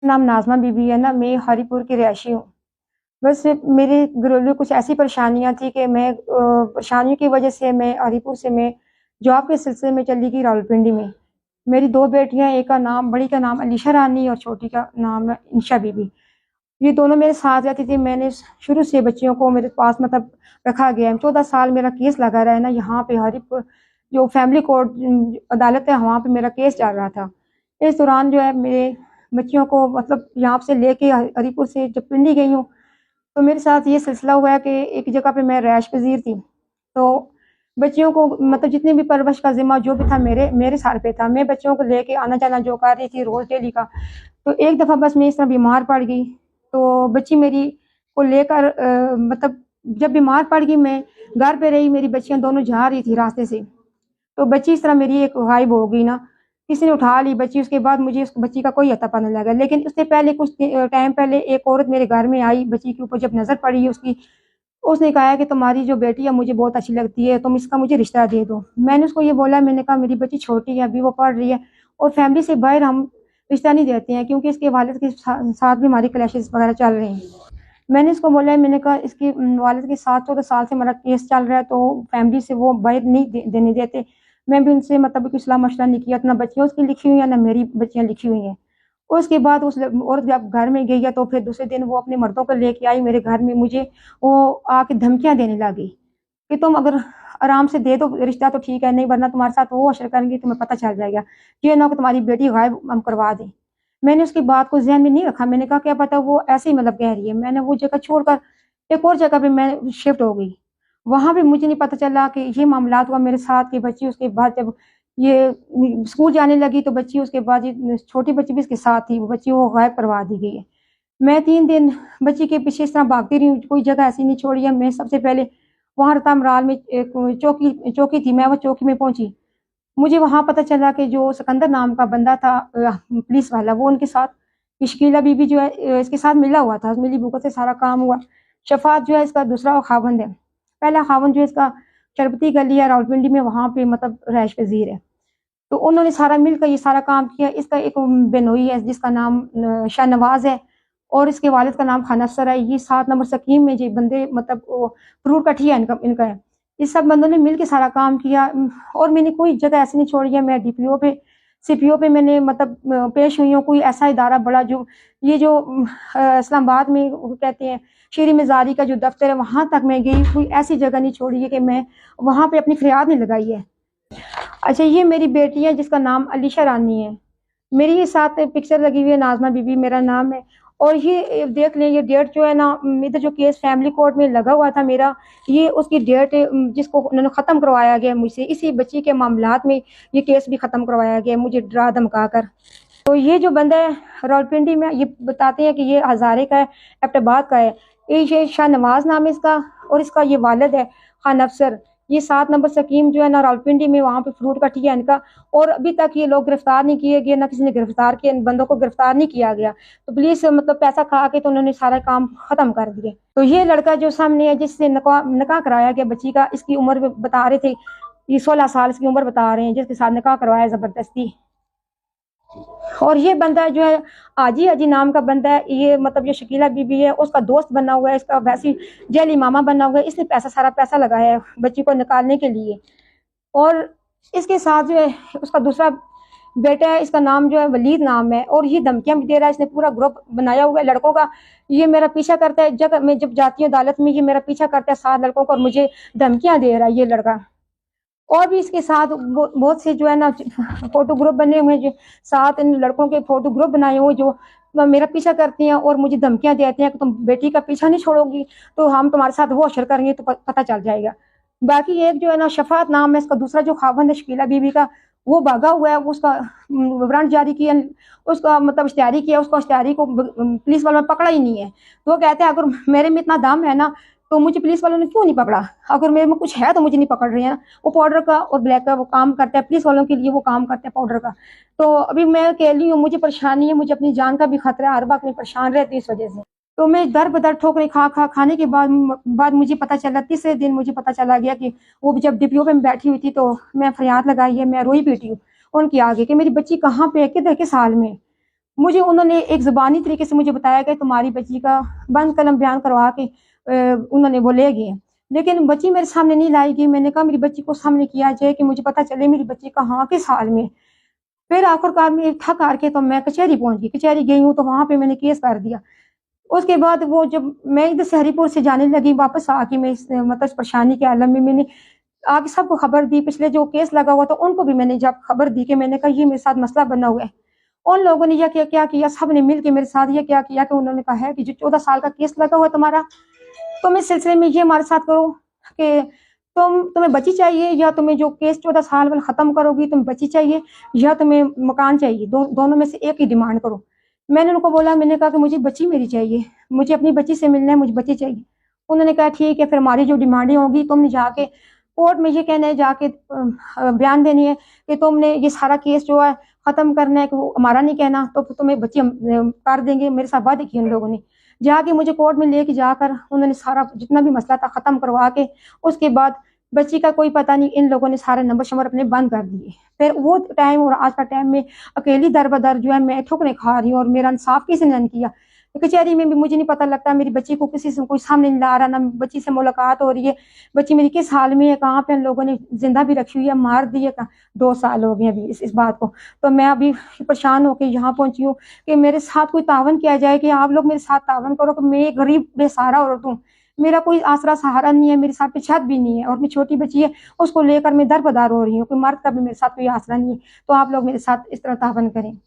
नाम नाज़मा बीबी है ना, मैं हरीपुर की रहायशी हूँ। बस मेरे घरेलू कुछ ऐसी परेशानियाँ थी कि मैं परेशानियों की वजह से मैं हरीपुर से मैं जॉब के सिलसिले में चली गई रावलपिंडी में। मेरी 2 बेटियाँ, एक का नाम बड़ी का नाम अलीशा रानी और छोटी का नाम है इंशा बीबी। ये दोनों मेरे साथ रहती थी। मैंने शुरू से बच्चियों को मेरे पास मतलब रखा गया है। 14 साल मेरा केस लगा रहा है ना यहाँ पे हरीपुर, जो फैमिली कोर्ट अदालत है वहाँ पे मेरा केस चल रहा था। इस दौरान जो है मेरे बच्चियों को मतलब यहाँ से लेके हरीपुर से जब पिंडी गई हूँ, तो मेरे साथ ये सिलसिला हुआ है कि एक जगह पे मैं रैश पज़ीर थी। तो बच्चियों को मतलब जितनी भी परवरिश का ज़िम्मा जो भी था मेरे मेरे सर पे था। मैं बच्चियों को लेके आना-जाना जो कर रही थी रोज़ डेली का। तो एक दफ़ा बस मैं इस तरह बीमार पड़ गई, तो बच्ची मेरी को लेकर मतलब जब बीमार पड़ गई मैं घर पे रही, मेरी बच्चियाँ दोनों जा रही थी रास्ते से। तो बच्ची इस तरह मेरी एक गायब हो गई ना, किसी ने उठा ली बच्ची, उसके बाद मुझे उस बच्ची का कोई अता पता नहीं लगा। लेकिन उससे पहले कुछ टाइम पहले एक औरत मेरे घर में आई, बच्ची के ऊपर जब नज़र पड़ी उसकी, उसने कहा है कि तुम्हारी जो बेटी है मुझे बहुत अच्छी लगती है, तुम इसका मुझे रिश्ता दे दो। मैंने उसको ये बोला, मैंने कहा मेरी बच्ची छोटी है, अभी वो पढ़ रही है और फैमिली से बाहर हम रिश्ता नहीं देते हैं क्योंकि इसके वालिद के साथ भी हमारी क्लैशेस वगैरह चल रहे हैं। मैंने इसको बोला, मैंने कहा इसके वालिद के साथ 14 साल से हमारा केस चल रहा है, तो फैमिली से वो बाहर नहीं देने देते। मैं भी उनसे मतलब कोई सलाह मशवरा नहीं किया, ना बच्चियाँ उसकी लिखी हुई हैं, ना मेरी बच्चियाँ लिखी हुई हैं। उसके बाद उस औरत जब घर में गई है तो फिर दूसरे दिन वो अपने मर्दों को लेके आई मेरे घर में, मुझे वो आके धमकियाँ देने लगी कि तुम अगर आराम से दे दो रिश्ता तो ठीक है, नहीं वरना तुम्हारे साथ वो अशर करेंगी, तुम्हें पता चल जाएगा। ये ना हो कि तुम्हारी बेटी गायब हम करवा दें। मैंने उसकी बात को ज़हन में नहीं रखा, मैंने कहा क्या पता वो ऐसे ही मतलब कह रही है। मैंने वो जगह छोड़कर एक और जगह पे मैं शिफ्ट हो गई। वहाँ पे मुझे नहीं पता चला कि ये मामलात हुआ मेरे साथ कि बच्ची उसके बाद जब ये स्कूल जाने लगी तो बच्ची उसके बाद ये छोटी बच्ची भी इसके साथ थी, वो बच्ची वो गायब करवा दी गई है। मैं 3 दिन बच्ची के पीछे इस तरह भागती रही हूँ, कोई जगह ऐसी नहीं छोड़ी है। मैं सबसे पहले वहाँ रतमराल में एक चौकी थी, मैं वो चौकी में पहुँची। मुझे वहाँ पता चला कि जो सिकंदर नाम का बंदा था पुलिस वाला, वो उनके साथ शकीला बीबी जो है इसके साथ मिला हुआ था, मिली भुगत से सारा काम हुआ। शफ़ात जो है इसका दूसरा ख़ावंद है। पहला ख़ावंद जो है इसका शरबती गली है रावलपिंडी में, वहाँ पे मतलब रहायश पज़ीर है। तो उन्होंने सारा मिलकर ये सारा काम किया। इसका एक बेनोई है जिसका नाम शाहनवाज़ है और इसके वालिद का नाम खान अफसर है। ये 7 नंबर स्कीम में जो बंदे मतलब वो फ्रूट कट्ठी है इनका इनका है। इस सब बंदों ने मिल के सारा काम किया और मैंने कोई जगह ऐसी नहीं छोड़ी है। मैं डीपीओ पे सीपीओ पे मैंने मतलब पेश हुई हूँ। कोई ऐसा इदारा बड़ा जो ये जो इस्लामाबाद में वो कहते हैं शेरी मज़ारी का जो दफ्तर है वहाँ तक मैं गई। कोई ऐसी जगह नहीं छोड़ी है कि मैं वहाँ पे अपनी फरियाद नहीं लगाई है। अच्छा, ये मेरी बेटी है जिसका नाम अलीशा रानी है। मेरी ये साथ पिक्चर लगी हुई है, नाज़मा बीबी मेरा नाम है। और ये देख लें, ये डेट जो है ना, इधर जो केस फैमिली कोर्ट में लगा हुआ था मेरा, ये उसकी डेट जिसको उन्होंने ख़त्म करवाया गया मुझसे, इसी बच्ची के मामलात में ये केस भी ख़त्म करवाया गया मुझे डरा धमका कर। तो ये जो बंदा है रावलपिंडी में, ये बताते हैं कि ये हज़ारे का है, एबटाबाद का है। ये शाहनवाज़ नाम है इसका और इसका ये वालिद है खान अफसर। ये 7 नंबर स्कीम जो है ना रावलपिंडी में, वहाँ पे फ्रूट कट्ठी है इनका। और अभी तक ये लोग गिरफ्तार नहीं किए गए, ना किसी ने गिरफ्तार किया, इन बंदों को गिरफ्तार नहीं किया गया। तो पुलिस मतलब पैसा खा के तो उन्होंने सारा काम खत्म कर दिए। तो ये लड़का जो सामने है जिससे निकाह कराया गया बच्ची का, इसकी उम्र बता रहे थे, ये 16 साल इसकी उम्र बता रहे हैं, जिसके साथ निकाह करवाया जबरदस्ती। और ये बंदा जो है आजी अजी नाम का बंदा है, ये मतलब ये शकीला बीबी है उसका दोस्त बना हुआ है, इसका वैसी जेली मामा बना हुआ है। इसने सारा पैसा लगाया है बच्ची को निकालने के लिए। और इसके साथ जो है उसका दूसरा बेटा है, इसका नाम जो है वलीद नाम है, और ये धमकियां भी दे रहा है। इसने पूरा ग्रुप बनाया हुआ है लड़कों का। ये मेरा पीछा करता है, जब मैं जाती हूँ अदालत में, ये मेरा पीछा करता है 7 लड़कों को और मुझे धमकियां दे रहा है ये लड़का। और भी इसके साथ बहुत से जो है ना फोटो ग्रुप बने हुए हैं, जो 7 इन लड़कों के फोटो ग्रुप बनाए हुए जो मेरा पीछा करते हैं और मुझे धमकियां देते हैं कि तुम बेटी का पीछा नहीं छोड़ोगी तो हम तुम्हारे साथ वो अशर करेंगे तो पता चल जाएगा। बाकी एक जो है ना शफात नाम है इसका दूसरा जो खावंद है शकीला बीबी का, वो भागा हुआ है। उसका वारंट जारी किया, उसका मतलब इश्तिहारी किया, उसको इश्तिहारी को पुलिस वालों ने पकड़ा ही नहीं है। तो वो कहते हैं अगर मेरे में इतना दम है ना तो मुझे पुलिस वालों ने क्यों नहीं पकड़ा, अगर मेरे में कुछ है तो मुझे नहीं पकड़ रहे हैं। वो पाउडर का और ब्लैक का वो काम करता है, पुलिस वालों के लिए वो काम करता है पाउडर का। तो अभी मैं अकेली हूँ, मुझे परेशानी है, मुझे अपनी जान का भी खतरा है, हर वक्त मैं परेशान रहती हूँ इस वजह से। तो मैं दर बदर ठोकरें खाने के बाद मुझे पता चला, तीसरे दिन मुझे पता चला गया कि वो जब डीपीओ पे बैठी हुई थी तो मैं फरियाद लगाई है, मैं रोई पीटी हूँ उनकी आगे कि मेरी बच्ची कहाँ पे है, किधर किस हाल में। मुझे उन्होंने एक ज़ुबानी तरीके से मुझे बताया कि तुम्हारी बच्ची का बंद कलम बयान करवा के उन्होंने वो ले गए, लेकिन बच्ची मेरे सामने नहीं लाई गई। मैंने कहा मेरी बच्ची को सामने किया जाए कि मुझे पता चले मेरी बच्ची कहाँ किस हाल में। फिर आखिरकार में थक हार के तो मैं कचहरी पहुंच गई, कचहरी गई हूँ तो वहाँ पे मैंने केस कर दिया। उसके बाद वो जब मैं इधर से हरिपुर से जाने लगी वापस आके मैं इस मतलब परेशानी के आलम में मैंने आगे सबको खबर दी, पिछले जो केस लगा हुआ था उनको भी मैंने जब खबर दी कि मैंने कहा ये मेरे साथ मसला बना हुआ है, उन लोगों ने यह क्या किया, सब ने मिल के मेरे साथ ये क्या किया कि उन्होंने कहा है कि जो 14 साल का केस लगा हुआ है तुम्हारा, तुम इस सिलसिले में ये हमारे साथ करो कि तुम्हें बच्ची चाहिए, या तुम्हें जो केस 14 साल वाला ख़त्म करोगी तुम्हें बच्ची चाहिए या तुम्हें मकान चाहिए, दोनों में से एक ही डिमांड करो। मैंने उनको बोला, मैंने कहा कि मुझे बच्ची मेरी चाहिए, मुझे अपनी बच्ची से मिलना है, मुझे बच्ची चाहिए। उन्होंने कहा ठीक है, फिर हमारी जो डिमांडें होगी तुमने जाके कोर्ट में ये कहना है, जाके बयान देनी है कि तुमने ये सारा केस जो है ख़त्म करना है, कि वो हमारा नहीं कहना, तो तुम्हें बच्ची हम कर देंगे। मेरे साथ वादे किए उन लोगों ने। जाके मुझे कोर्ट में लेके जाकर उन्होंने सारा जितना भी मसला था ख़त्म करवा के उसके बाद बच्ची का कोई पता नहीं, इन लोगों ने सारे नंबर शंबर अपने बंद कर दिए। फिर वो टाइम और आज का टाइम में अकेली दर बदर जो है मैं ठुकने खा रही हूँ, और मेरा इंसाफ किसी ने नहीं किया। कचहरी में भी मुझे नहीं पता लगता, मेरी बच्ची को किसी से कोई सामने नहीं ला रहा, ना बच्ची से मुलाकात हो रही है, बच्ची मेरी किस हाल में है, कहाँ पे इन लोगों ने जिंदा भी रखी हुई है, मार दी है। 2 साल हो गए अभी इस बात को। तो मैं अभी परेशान होकर यहाँ पहुंची हूँ कि मेरे साथ कोई तावन किया जाए, कि आप लोग मेरे साथ तावन करो कि मैं एक गरीब बेसहारा औरत हूँ, मेरा कोई आसरा सहारा नहीं है, मेरे साथ पे छत भी नहीं है, और मेरी छोटी बच्ची है उसको लेकर मैं दर बदर हो रही हूँ, कोई मर्द का भी मेरे साथ कोई आसरा नहीं है। तो आप लोग मेरे साथ इस तरह तावन करें।